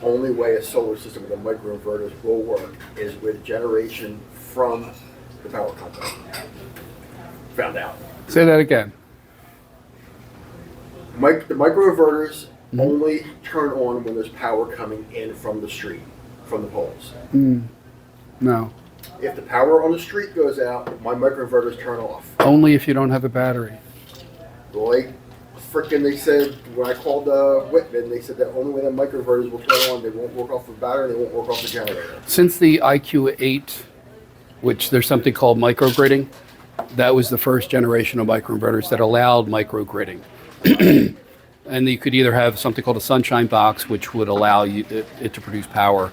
way a solar system with a microinverters will work is with generation from the power company. Found out. Say that again. The microinverters only turn on when there's power coming in from the street, from the poles. No. If the power on the street goes out, my microinverters turn off. Only if you don't have a battery. Like, frickin' they said, when I called Whitman, they said that only when the microinverters will turn on, they won't work off the battery, they won't work off the generator. Since the IQ8, which there's something called microgridding, that was the first generation of microinverters that allowed microgridding. And you could either have something called a sunshine box, which would allow it to produce power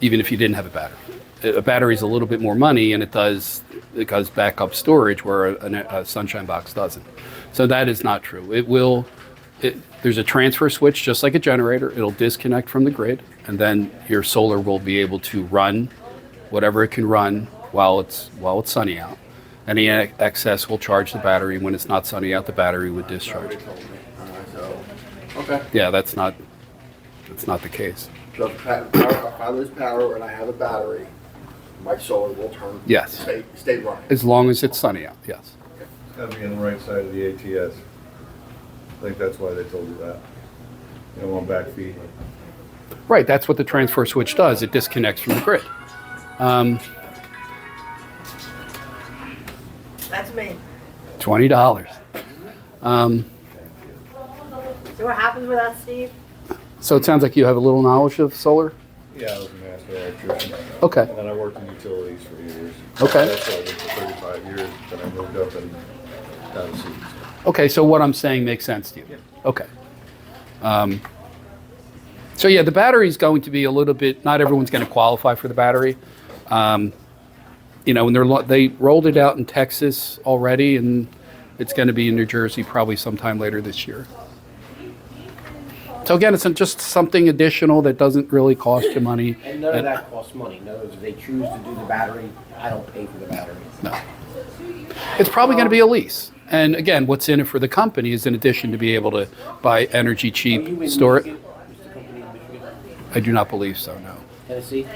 even if you didn't have a battery. A battery is a little bit more money, and it does backup storage where a sunshine box doesn't. So that is not true. There's a transfer switch, just like a generator. It'll disconnect from the grid, and then your solar will be able to run whatever it can run while it's sunny out. Any excess will charge the battery. When it's not sunny out, the battery would discharge. Okay. Yeah, that's not the case. So if I lose power and I have a battery, my solar will turn. Yes. Stay running. As long as it's sunny out, yes. It's got to be on the right side of the ATS. I think that's why they told you that. You don't want back feet. Right, that's what the transfer switch does. It disconnects from the grid. That's me. $20. So what happens with that, Steve? So it sounds like you have a little knowledge of solar? Yeah, I was a master electrician. Okay. And then I worked in utilities for years. Okay. That's what I did for 35 years. Then I moved up and down to seas. Okay, so what I'm saying makes sense to you? Yeah. Okay. So yeah, the battery is going to be a little bit, not everyone's going to qualify for the battery. When they rolled it out in Texas already, and it's going to be in New Jersey probably sometime later this year. So again, it's just something additional that doesn't really cost you money. And none of that costs money. In other words, if they choose to do the battery, I don't pay for the battery. No. It's probably going to be a lease. And again, what's in it for the company is in addition to be able to buy energy Are you cheap, in store it. Michigan? Is the company in Michigan? I do not believe so, no. Tennessee?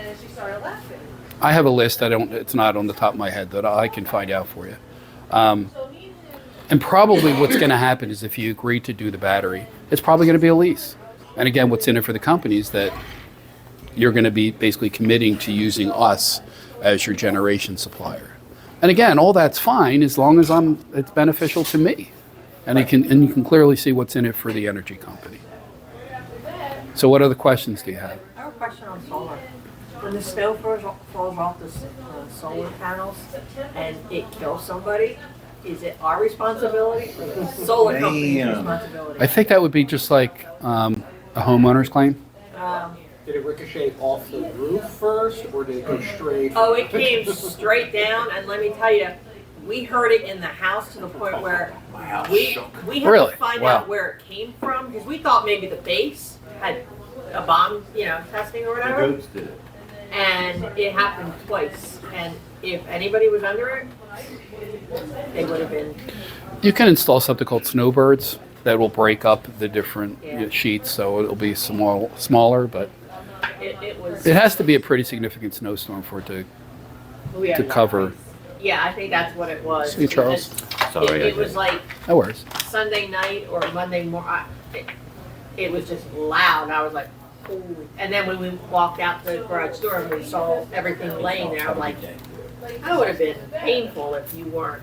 I have a list. It's not on the top of my head that I can find out for you. And probably what's going to happen is if you agree to do the battery, it's probably going to be a lease. And again, what's in it for the company is that you're going to be basically committing to using us as your generation supplier. And again, all that's fine as long as it's beneficial to me. And you can clearly see what's in it for the energy company. So what other questions do you have? I have a question on solar. When the snow falls off the solar panels and it kills somebody, is it our responsibility or the solar company's responsibility? I think that would be just like a homeowner's claim. Did it ricochet off the roof first, or did it go straight? Oh, it came straight down, and let me tell you, we heard it in the house to the point where we had Really? to find Wow. out where it came from because we thought maybe the base had a bomb, testing or whatever. The goats did it. And it happened twice. And if anybody was under it, they would have been. You can install something called snowbirds that will break up the different Yeah. sheets, so it'll be smaller, but It was. it has to be a pretty significant snowstorm for it we had to cover. noise. Yeah, I think that's what it was. See, Charles. Because It was like No worries. Sunday night or Monday morning. It was just loud. I was like, ooh. And then when we walked out the garage door and we saw everything laying there, I'm like, that would have been painful if you weren't